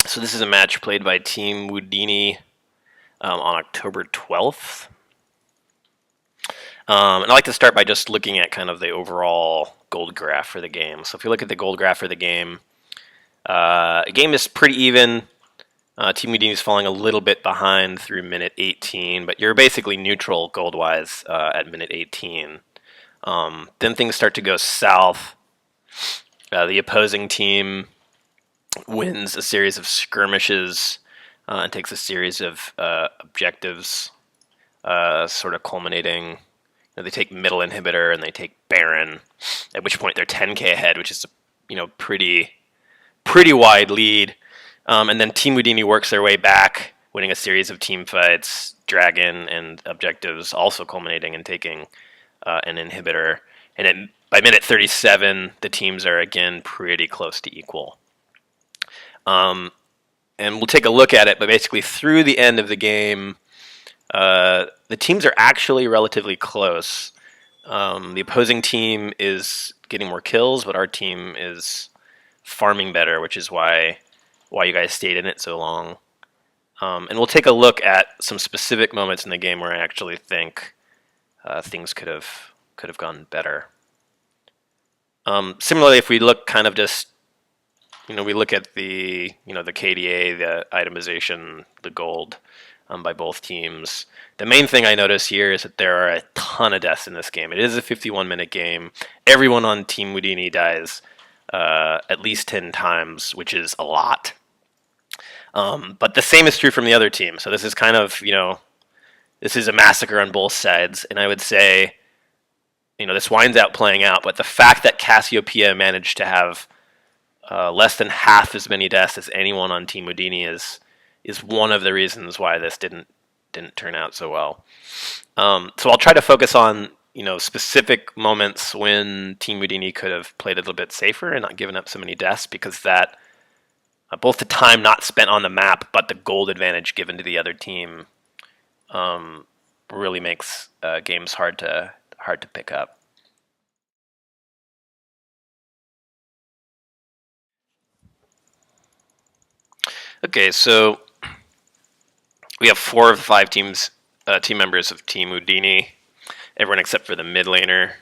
So this is a match played by Team Wudini on October 12th. And I like to start by just looking at kind of the overall gold graph for the game. So if you look at the gold graph for the game is pretty even. Team Wudini is falling a little bit behind through minute 18, but you're basically neutral gold-wise at minute 18. Then things start to go south. The opposing team wins a series of skirmishes and takes a series of objectives, sort of culminating. They take middle inhibitor and they take Baron, at which point they're 10k ahead, which is pretty wide lead. And then Team Wudini works their way back, winning a series of team fights, Dragon and objectives, also culminating in taking an inhibitor. And by minute 37, the teams are again pretty close to equal. And we'll take a look at it, but basically through the end of the game, the teams are actually relatively close. The opposing team is getting more kills, but our team is farming better, which is why you guys stayed in it so long. And we'll take a look at some specific moments in the game where I actually think things could have gone better. Similarly, if we look kind of just, we look at the KDA, the itemization, the gold by both teams. The main thing I notice here is that there are a ton of deaths in this game. It is a 51-minute game. Everyone on Team Wudini dies at least 10 times, which is a lot. But the same is true from the other team. So this is kind of, this is a massacre on both sides. And I would say, this winds out playing out. But the fact that Cassiopeia managed to have less than half as many deaths as anyone on Team Wudini is one of the reasons why this didn't turn out so well. So I'll try to focus on specific moments when Team Wudini could have played a little bit safer and not given up so many deaths, because that both the time not spent on the map but the gold advantage given to the other team really makes games hard to pick up. Okay, so we have 4 of the 5 team members of Team Wudini, everyone except for the mid laner.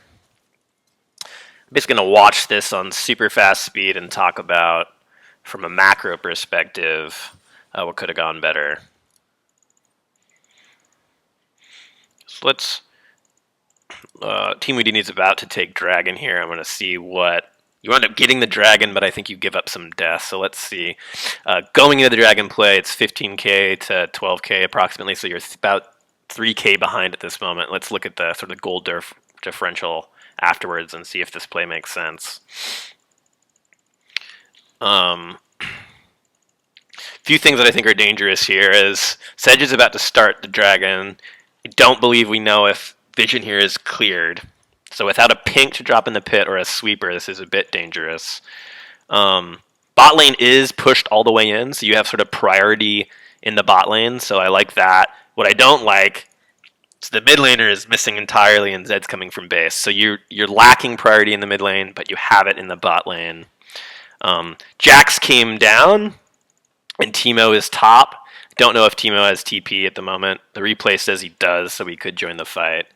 I'm basically going to watch this on super fast speed and talk about, from a macro perspective, what could have gone better. So let's... Team Wudini is about to take Dragon here. I'm going to see what... You end up getting the Dragon, but I think you give up some death. So let's see. Going into the Dragon play, it's 15k to 12k approximately, so you're about 3k behind at this moment. Let's look at the sort of gold differential afterwards and see if this play makes sense. Few things that I think are dangerous here is Sedge is about to start the Dragon. I don't believe we know if vision here is cleared. So without a pink to drop in the pit or a sweeper, this is a bit dangerous. Bot lane is pushed all the way in, so you have sort of priority in the bot lane, so I like that. What I don't like is the mid laner is missing entirely and Zed's coming from base. So you're lacking priority in the mid lane, but you have it in the bot lane. Jax came down, and Teemo is top. Don't know if Teemo has TP at the moment. The replay says he does, so he could join the fight.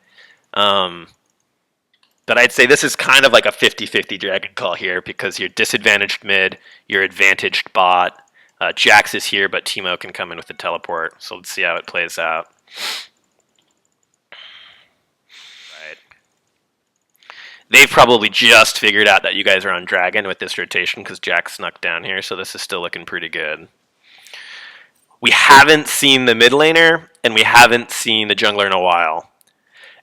But I'd say this is kind of like a 50-50 Dragon call here, because you're disadvantaged mid, you're advantaged bot. Jax is here, but Teemo can come in with the teleport. So let's see how it plays out. Right. They've probably just figured out that you guys are on Dragon with this rotation, because Jax snuck down here, so this is still looking pretty good. We haven't seen the mid laner, and we haven't seen the jungler in a while.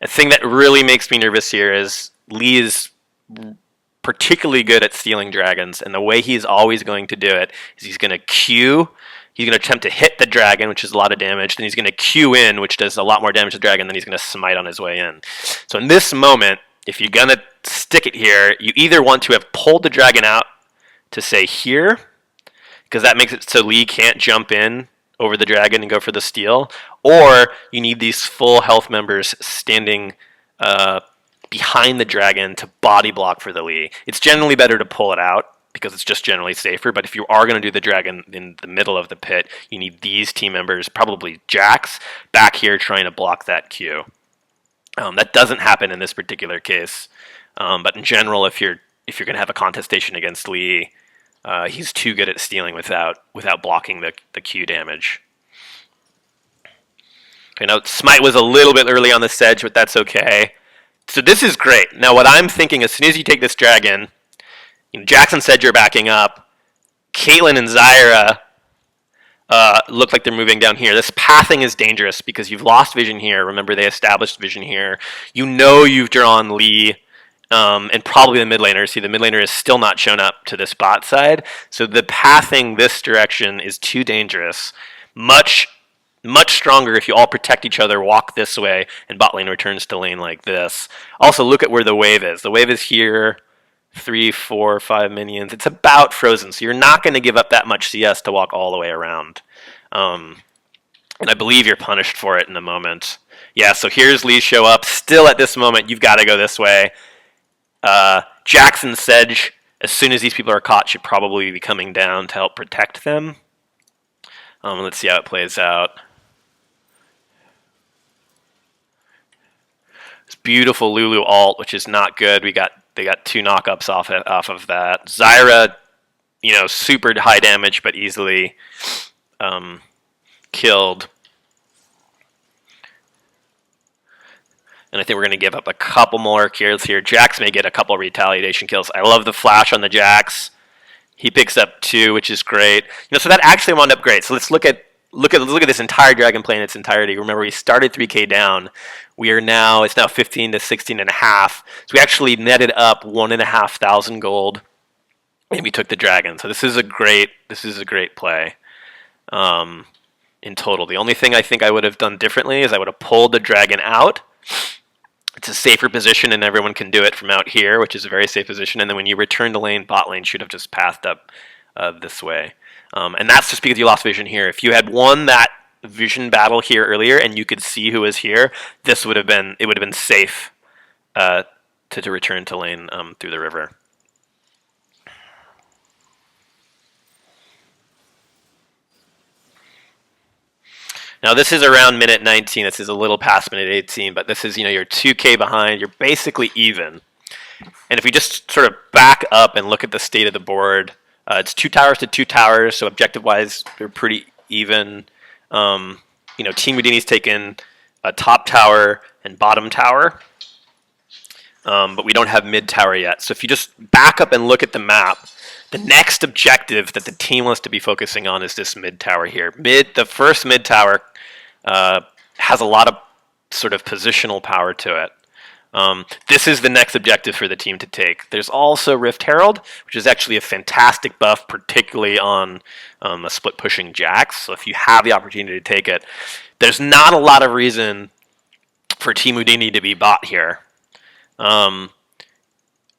A thing that really makes me nervous here is Lee is particularly good at stealing dragons, and the way he's always going to do it is he's going to Q, he's going to attempt to hit the dragon, which is a lot of damage, then he's going to Q in, which does a lot more damage to the dragon, then he's going to smite on his way in. So in this moment, if you're going to stick it here, you either want to have pulled the dragon out to say here, because that makes it so Lee can't jump in over the dragon and go for the steal, or you need these full health members standing behind the dragon to body block for the Lee. It's generally better to pull it out because it's just generally safer. But if you are going to do the dragon in the middle of the pit, you need these team members, probably jacks, back here trying to block that queue. That doesn't happen in this particular case, but in general, if you're going to have a contestation against Lee, he's too good at stealing without blocking the queue damage. Okay, now Smite was a little bit early on the sedge, but that's okay. So this is great. Now what I'm thinking, as soon as you take this dragon, Jax and Sedge are backing up. Caitlyn and Zyra look like they're moving down here. This pathing is dangerous because you've lost vision here. Remember, they established vision here. You know you've drawn Lee and probably the mid laner. See, the mid laner is still not shown up to this bot side. So the pathing this direction is too dangerous. Much stronger if you all protect each other, walk this way, and bot lane returns to lane like this. Also, look at where the wave is. The wave is here, 3, 4, 5 minions. It's about frozen, so you're not going to give up that much CS to walk all the way around. And I believe you're punished for it in a moment. Yeah, so here's Lee show up. Still at this moment, you've got to go this way. Jackson Sedge, as soon as these people are caught, should probably be coming down to help protect them. Let's see how it plays out. This beautiful Lulu ult, which is not good. They got 2 knockups off of that. Zyra, super high damage, but easily killed. And I think we're going to give up a couple more kills here. Jax may get a couple retaliation kills. I love the flash on the Jax. He picks up 2, which is great. So that actually wound up great. So let's look at this entire dragon play in its entirety. Remember, we started 3k down. It's now 15 to 16 and a half. So we actually netted up 1,500 gold, and we took the dragon. So this is a great play. In total, the only thing I think I would have done differently is I would have pulled the dragon out. It's a safer position, and everyone can do it from out here, which is a very safe position. And then when you return to lane, bot lane should have just pathed up this way. And that's just because you lost vision here. If you had won that vision battle here earlier and you could see who was here, it would have been safe to return to lane through the river. Now this is around minute 19. This is a little past minute 18, but this is, you're 2k behind. You're basically even. And if we just sort of back up and look at the state of the board, it's 2 towers to 2 towers, so objective-wise, they're pretty even. Team Wudini's taken a top tower and bottom tower, but we don't have mid tower yet. So if you just back up and look at the map, the next objective that the team wants to be focusing on is this mid tower here. The first mid tower has a lot of sort of positional power to it. This is the next objective for the team to take. There's also Rift Herald, which is actually a fantastic buff, particularly on a split pushing Jax. So if you have the opportunity to take it, there's not a lot of reason for Team Wudini to be bot here. And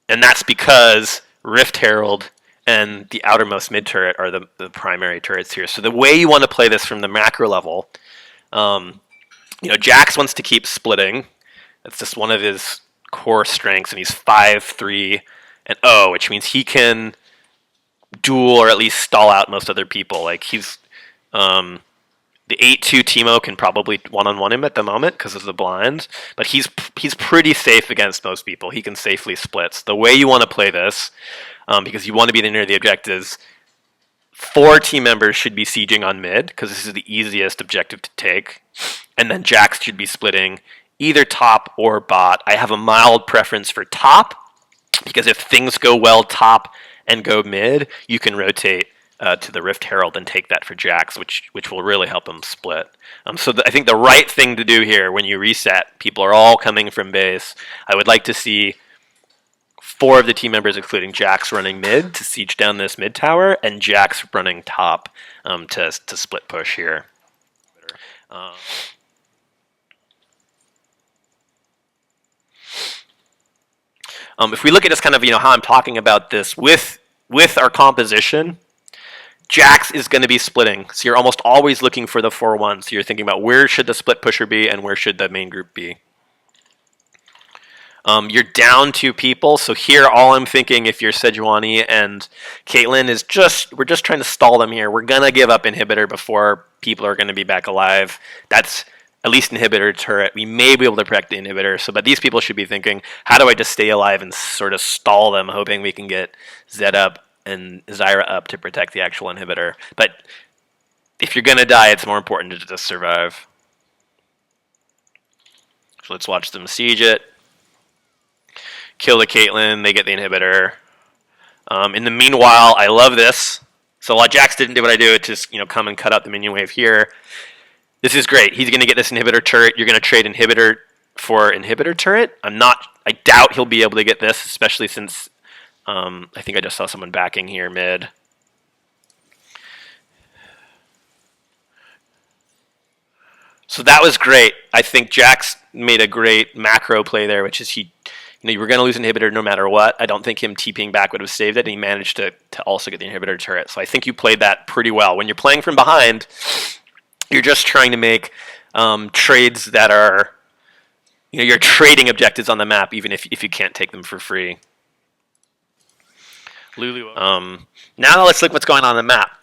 that's because Rift Herald and the outermost mid turret are the primary turrets here. So the way you want to play this from the macro level, Jax wants to keep splitting. That's just one of his core strengths, and he's 5-3 and 0, which means he can duel or at least stall out most other people. Like he's the 8-2 Teemo can probably one-on-one him at the moment because of the blinds, but he's pretty safe against most people. He can safely split. So the way you want to play this, because you want to be near the objectives, 4 team members should be sieging on mid because this is the easiest objective to take, and then Jax should be splitting either top or bot. I have a mild preference for top because if things go well top and go mid, you can rotate to the Rift Herald and take that for Jax, which will really help him split. I think the right thing to do here when you reset, people are all coming from base. I would like to see 4 of the team members, including Jax, running mid to siege down this mid tower, and Jax running top to split push here. If we look at just kind of how I'm talking about this with our composition, Jax is going to be splitting. So you're almost always looking for the 4-1. So you're thinking about where should the split pusher be and where should the main group be. You're down 2 people, so here all I'm thinking, if you're Sejuani and Caitlyn, is we're just trying to stall them here. We're gonna give up inhibitor before people are gonna be back alive. That's at least inhibitor turret. We may be able to protect the inhibitor, but these people should be thinking, how do I just stay alive and sort of stall them, hoping we can get Zed up and Zyra up to protect the actual inhibitor. But if you're gonna die, it's more important to just survive. So let's watch them siege it. Kill the Caitlyn, they get the inhibitor. In the meanwhile, I love this. So while Jax didn't do what I do, it's just come and cut out the minion wave here. This is great. He's going to get this inhibitor turret. You're going to trade inhibitor for inhibitor turret. I doubt he'll be able to get this, especially since I think I just saw someone backing here mid. So that was great. I think Jax made a great macro play there, which is you were going to lose inhibitor no matter what. I don't think him TPing back would have saved it, and he managed to also get the inhibitor turret. So I think you played that pretty well. When you're playing from behind, you're just trying to make trades that are, you're trading objectives on the map, even if you can't take them for free. Lulu. Now let's look what's going on the map.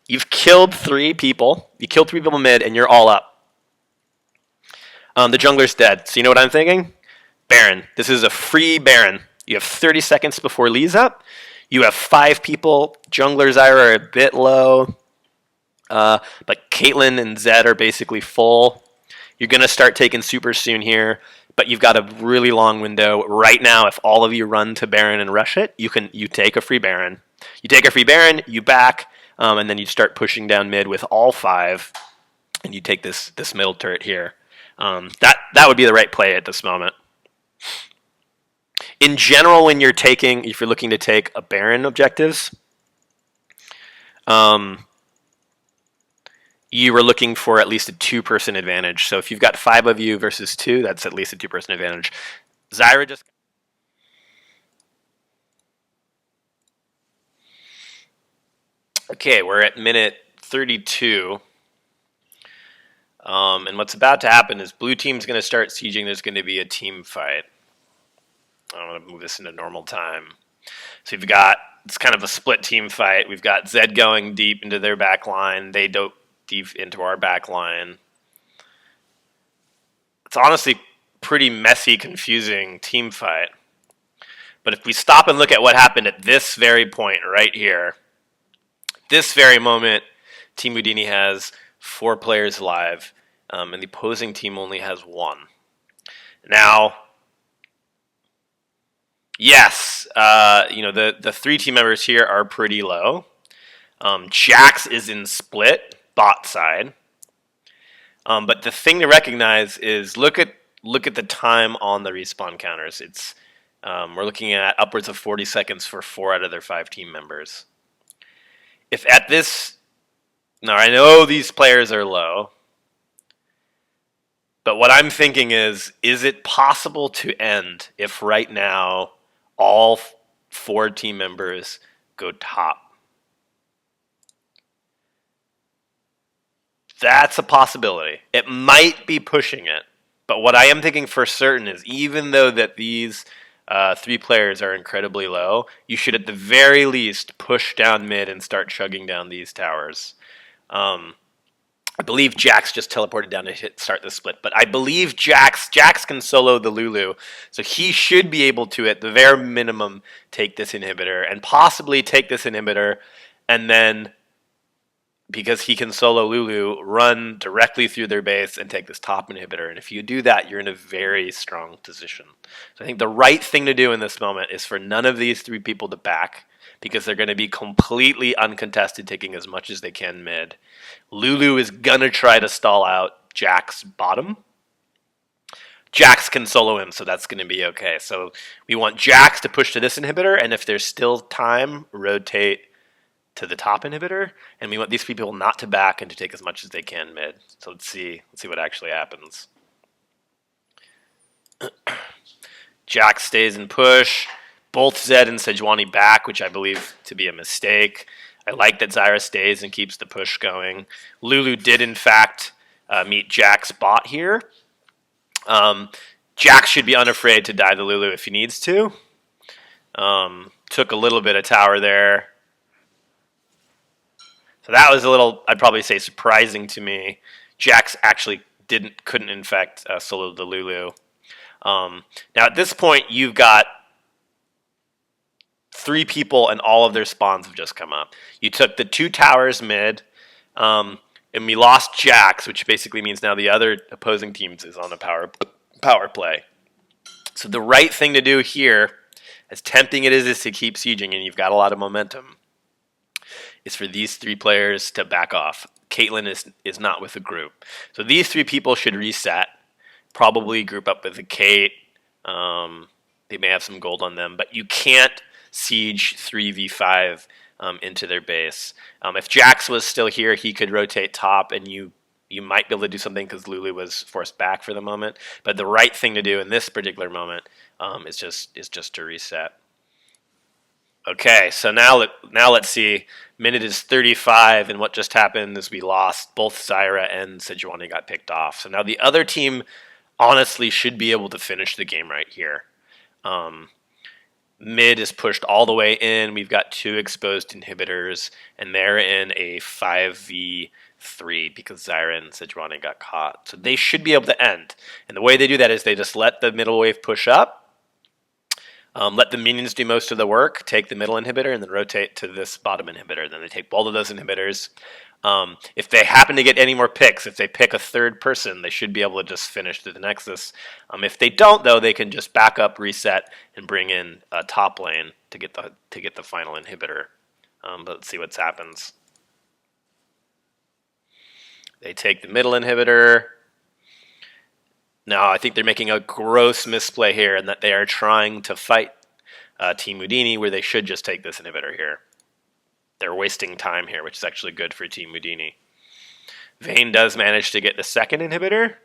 You've killed 3 people. You killed 3 people mid, and you're all up. The jungler's dead. So you know what I'm thinking? Baron. This is a free Baron. You have 30 seconds before Lee's up. You have 5 people. Jungler Zyra are a bit low. But Caitlyn and Zed are basically full. You're going to start taking super soon here. But you've got a really long window. Right now, if all of you run to Baron and rush it, you take a free Baron. You take a free Baron, you back, and then you start pushing down mid with all 5. And you take this middle turret here. That would be the right play at this moment. In general, if you're looking to take a Baron objectives, you were looking for at least a 2-person advantage. So if you've got 5 of you versus 2, that's at least a 2-person advantage. Zyra just... Okay, we're at minute 32. And what's about to happen is blue team's going to start sieging. There's going to be a team fight. I'm going to move this into normal time. So it's kind of a split team fight. We've got Zed going deep into their back line. They go deep into our back line. It's honestly pretty messy, confusing team fight. But if we stop and look at what happened at this very point right here, this very moment, Team Wudini has 4 players live, and the opposing team only has 1. Now, yes, the 3 team members here are pretty low. Jax is in split, bot side. But the thing to recognize is look at the time on the respawn counters. We're looking at upwards of 40 seconds for 4 out of their 5 team members. If at this, now I know these players are low, but what I'm thinking is it possible to end if right now all 4 team members go top? That's a possibility. It might be pushing it, but what I am thinking for certain is even though that these 3 players are incredibly low, you should at the very least push down mid and start chugging down these towers. I believe Jax just teleported down to start the split, but I believe Jax can solo the Lulu, so he should be able to, at the very minimum, take this inhibitor, and possibly take this inhibitor, and then, because he can solo Lulu, run directly through their base and take this top inhibitor. And if you do that, you're in a very strong position. So I think the right thing to do in this moment is for none of these 3 people to back, because they're going to be completely uncontested, taking as much as they can mid. Lulu is going to try to stall out Jax bottom. Jax can solo him, so that's going to be okay. So we want Jax to push to this inhibitor, and if there's still time, rotate to the top inhibitor, and we want these people not to back and to take as much as they can mid. So let's see what actually happens. Jax stays in push. Both Zed and Sejuani back, which I believe to be a mistake. I like that Zyra stays and keeps the push going. Lulu did, in fact, meet Jax bot here. Jax should be unafraid to die the Lulu if he needs to. Took a little bit of tower there. So that was a little, I'd probably say, surprising to me. Jax actually couldn't in fact solo the Lulu. Now at this point, you've got 3 people and all of their spawns have just come up. You took the 2 towers mid, and we lost Jax, which basically means now the other opposing teams is on a power play. So the right thing to do here, as tempting it is to keep sieging, and you've got a lot of momentum, is for these 3 players to back off. Caitlyn is not with the group. So these 3 people should reset, probably group up with a Kate. They may have some gold on them, but you can't siege 3v5 into their base. If Jax was still here, he could rotate top, and you might be able to do something because Lulu was forced back for the moment. But the right thing to do in this particular moment is just to reset. Okay, so now let's see. Minute is 35, and what just happened is we lost both Zyra and Sejuani got picked off. So now the other team honestly should be able to finish the game right here. Mid is pushed all the way in. We've got 2 exposed inhibitors, and they're in a 5v3 because Zyra and Sejuani got caught. So they should be able to end. And the way they do that is they just let the middle wave push up, let the minions do most of the work, take the middle inhibitor, and then rotate to this bottom inhibitor. Then they take both of those inhibitors. If they happen to get any more picks, if they pick a 3rd person, they should be able to just finish through the Nexus. If they don't, though, they can just back up, reset, and bring in a top lane to get the final inhibitor. But let's see what happens. They take the middle inhibitor. Now, I think they're making a gross misplay here in that they are trying to fight Team Wudini, where they should just take this inhibitor here. They're wasting time here, which is actually good for Team Wudini. Vayne does manage to get the 2nd inhibitor,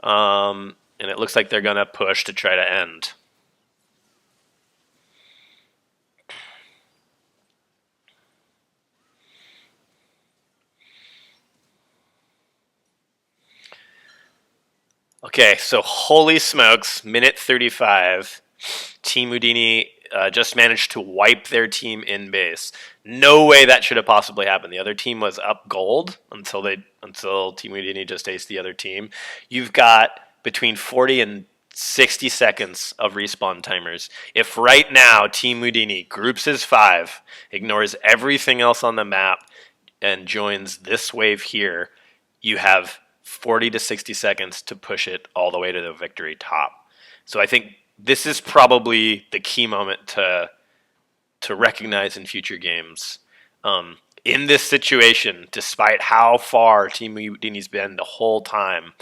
and it looks like they're going to push to try to end. Okay, so holy smokes, minute 35. Team Wudini just managed to wipe their team in base. No way that should have possibly happened. The other team was up gold until Team Wudini just aced the other team. You've got between 40 and 60 seconds of respawn timers. If right now Team Wudini groups as 5, ignores everything else on the map, and joins this wave here, you have 40 to 60 seconds to push it all the way to the victory top. So I think this is probably the key moment to recognize in future games. In this situation, despite how far Team Wudini's been the whole time,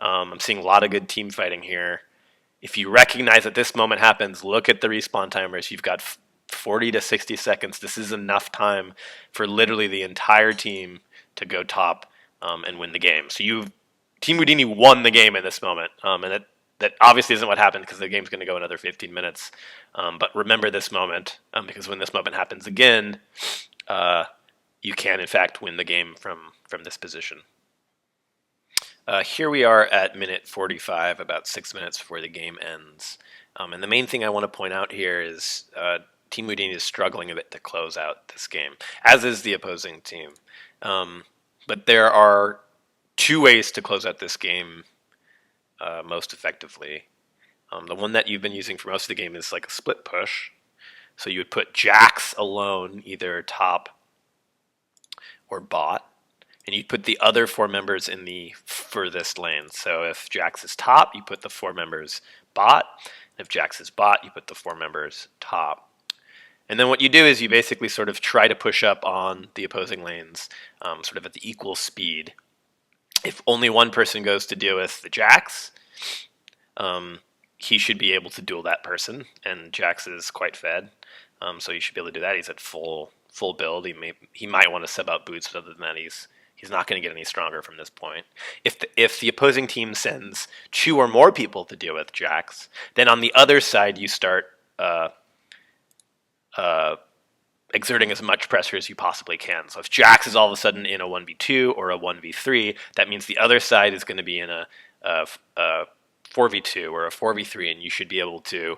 I'm seeing a lot of good team fighting here. If you recognize that this moment happens, look at the respawn timers. You've got 40 to 60 seconds. This is enough time for literally the entire team to go top and win the game. So Team Wudini won the game in this moment, and that obviously isn't what happened because the game's going to go another 15 minutes. But remember this moment, because when this moment happens again, you can in fact win the game from this position. Here we are at minute 45, about 6 minutes before the game ends. And the main thing I want to point out here is Team Wudini is struggling a bit to close out this game, as is the opposing team. But there are 2 ways to close out this game most effectively. The one that you've been using for most of the game is like a split push. So you would put Jax alone, either top or bot, and you'd put the other 4 members in the furthest lane. So if Jax is top, you put the 4 members bot. If Jax is bot, you put the 4 members top. And then what you do is you basically sort of try to push up on the opposing lanes sort of at the equal speed. If only one person goes to deal with the Jax, he should be able to duel that person, and Jax is quite fed, so you should be able to do that. He's at full build. He might want to sub out boots, but other than that, he's not going to get any stronger from this point. If the opposing team sends 2 or more people to deal with Jax, then on the other side you start exerting as much pressure as you possibly can. So if Jax is all of a sudden in a 1v2 or a 1v3, that means the other side is going to be in a 4v2 or a 4v3, and you should be able to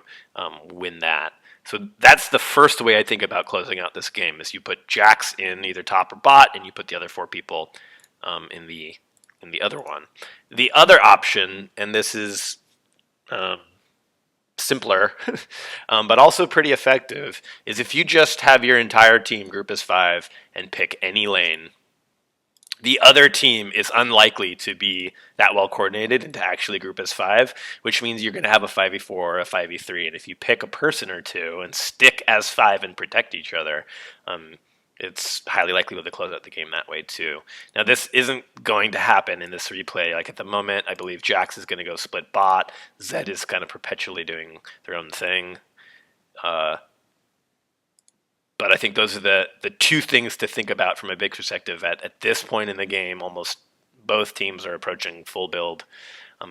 win that. So that's the first way I think about closing out this game: is you put jacks in either top or bot, and you put the other 4 people in the other one. The other option, and this is simpler, but also pretty effective, is if you just have your entire team group as 5 and pick any lane. The other team is unlikely to be that well coordinated and to actually group as 5, which means you're going to have a 5v4 or a 5v3. And if you pick a person or two and stick as 5 and protect each other, it's highly likely to close out the game that way too. Now, this isn't going to happen in this replay. Like at the moment, I believe Jax is going to go split bot. Zed is kind of perpetually doing their own thing. But I think those are the 2 things to think about from a big perspective. At this point in the game, almost both teams are approaching full build.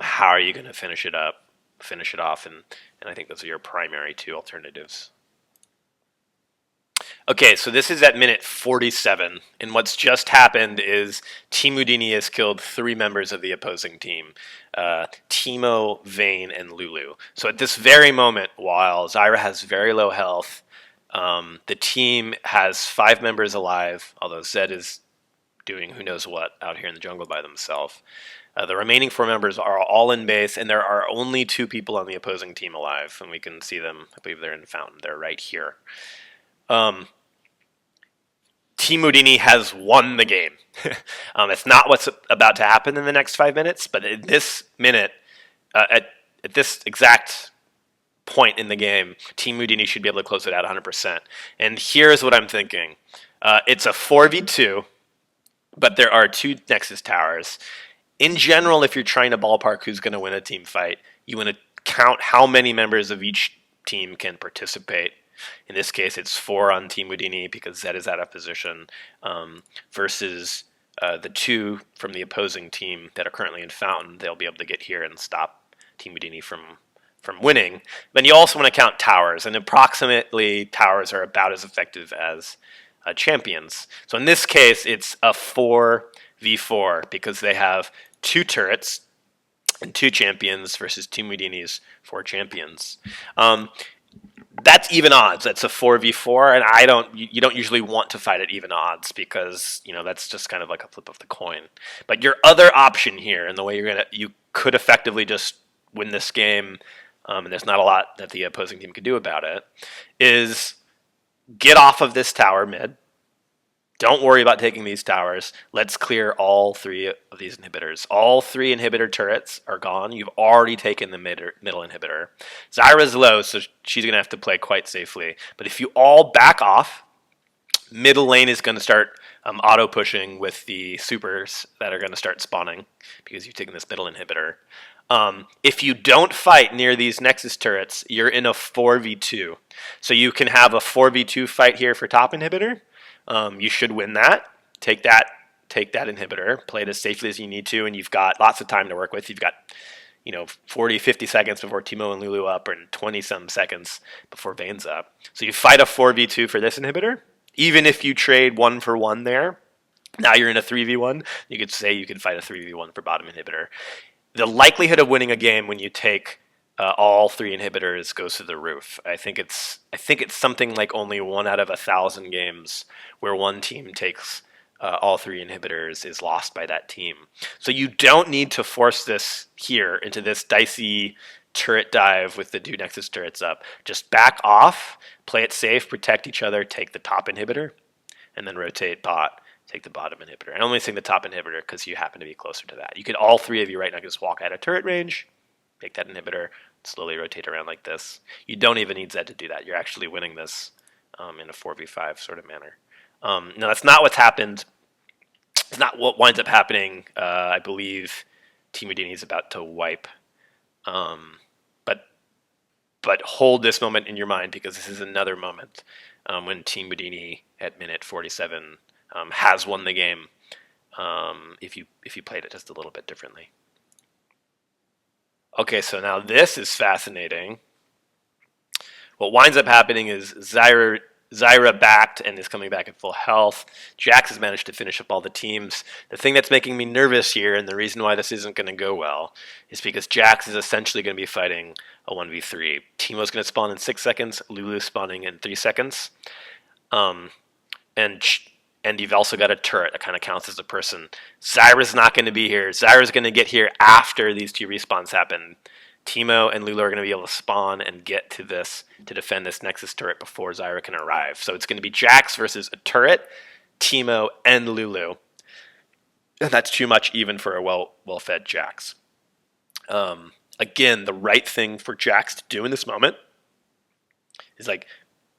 How are you going to finish it off? And I think those are your primary 2 alternatives. Okay, so this is at minute 47, and what's just happened is Team Wudini has killed 3 members of the opposing team, Teemo, Vayne, and Lulu. So at this very moment, while Zyra has very low health, the team has 5 members alive, although Zed is doing who knows what out here in the jungle by themselves. The remaining 4 members are all in base, and there are only 2 people on the opposing team alive, and we can see them. I believe they're in Fountain. They're right here. Team Wudini has won the game. It's not what's about to happen in the next 5 minutes, but in this minute, at this exact point in the game, Team Wudini should be able to close it out 100%. And here's what I'm thinking. It's a 4v2, but there are 2 Nexus towers. In general, if you're trying to ballpark who's going to win a team fight, you want to count how many members of each team can participate. In this case, it's 4 on Team Wudini because Zed is out of position, versus the 2 from the opposing team that are currently in Fountain. They'll be able to get here and stop Team Wudini from winning. Then you also want to count towers, and approximately towers are about as effective as champions. So in this case, it's a 4v4 because they have 2 turrets and 2 champions versus Team Wudini's 4 champions. That's even odds. That's a 4v4, and you don't usually want to fight at even odds because that's just kind of like a flip of the coin. But your other option here, and the way you could effectively just win this game, and there's not a lot that the opposing team could do about it, is get off of this tower mid. Don't worry about taking these towers. Let's clear all 3 of these inhibitors. All 3 inhibitor turrets are gone. You've already taken the middle inhibitor. Zyra's low, so she's going to have to play quite safely. But if you all back off, middle lane is going to start auto-pushing with the supers that are going to start spawning because you've taken this middle inhibitor. If you don't fight near these Nexus turrets, you're in a 4v2. So you can have a 4v2 fight here for top inhibitor. You should win that. Take that inhibitor, play it as safely as you need to, and you've got lots of time to work with. You've got 40, 50 seconds before Teemo and Lulu up, and 20-some seconds before Vayne's up. So you fight a 4v2 for this inhibitor. Even if you trade 1 for 1 there, now you're in a 3v1. You could say you could fight a 3v1 for bottom inhibitor. The likelihood of winning a game when you take all 3 inhibitors goes to the roof. I think it's something like only 1 out of 1,000 games where one team takes all 3 inhibitors is lost by that team. So you don't need to force this here into this dicey turret dive with the 2 Nexus turrets up. Just back off, play it safe, protect each other, take the top inhibitor, and then rotate bot, take the bottom inhibitor. I'm only saying the top inhibitor because you happen to be closer to that. You could, all 3 of you right now, just walk out of turret range, take that inhibitor, slowly rotate around like this. You don't even need Zed to do that. You're actually winning this in a 4v5 sort of manner. No, that's not what's happened. It's not what winds up happening. I believe Team Wudini is about to wipe. But hold this moment in your mind because this is another moment when Team Wudini at minute 47 has won the game if you played it just a little bit differently. Okay, so now this is fascinating. What winds up happening is Zyra Zyra backed and is coming back at full health. Jax has managed to finish up all the teams. The thing that's making me nervous here, and the reason why this isn't going to go well, is because Jax is essentially going to be fighting a 1v3. Teemo's going to spawn in 6 seconds, Lulu spawning in 3 seconds. And you've also got a turret that kind of counts as a person. Zyra's not going to be here. Zyra's going to get here after these 2 respawns happen. Teemo and Lulu are going to be able to spawn and get to this to defend this Nexus turret before Zyra can arrive. So it's going to be Jax versus a turret, Teemo, and Lulu. And that's too much even for a well-fed Jax. Again, the right thing for Jax to do in this moment is like,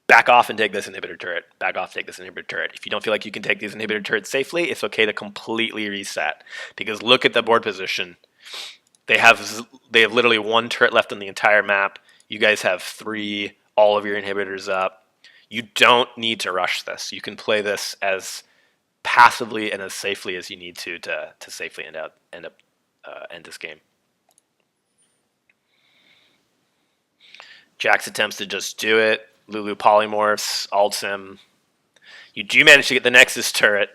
back off and take this inhibitor turret. Back off, take this inhibitor turret. If you don't feel like you can take these inhibitor turrets safely, it's okay to completely reset. Because look at the board position. They have literally 1 turret left on the entire map. You guys have 3, all of your inhibitors up. You don't need to rush this. You can play this as passively and as safely as you need to safely end this game. Jax attempts to just do it. Lulu polymorphs, ults him. You do manage to get the Nexus turret.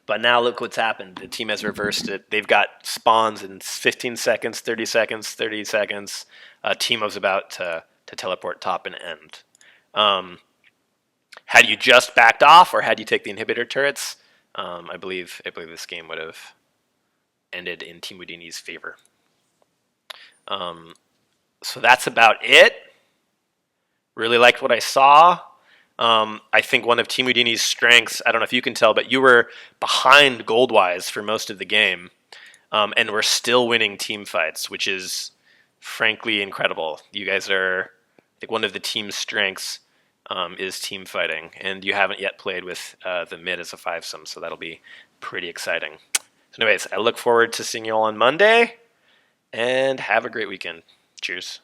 But now look what's happened. The team has reversed it. They've got spawns in 15 seconds, 30 seconds, 30 seconds. Teemo's about to teleport top and end. Had you just backed off or had you take the inhibitor turrets, I believe this game would have ended in Team Wudini's favor. So that's about it. Really liked what I saw. I think one of Team Wudini's strengths, I don't know if you can tell, but you were behind gold-wise for most of the game, and we're still winning team fights, which is frankly incredible. You guys are, I think one of the team's strengths is team fighting, and you haven't yet played with the mid as a 5-some, so that'll be pretty exciting. So anyways, I look forward to seeing you all on Monday, and have a great weekend. Cheers.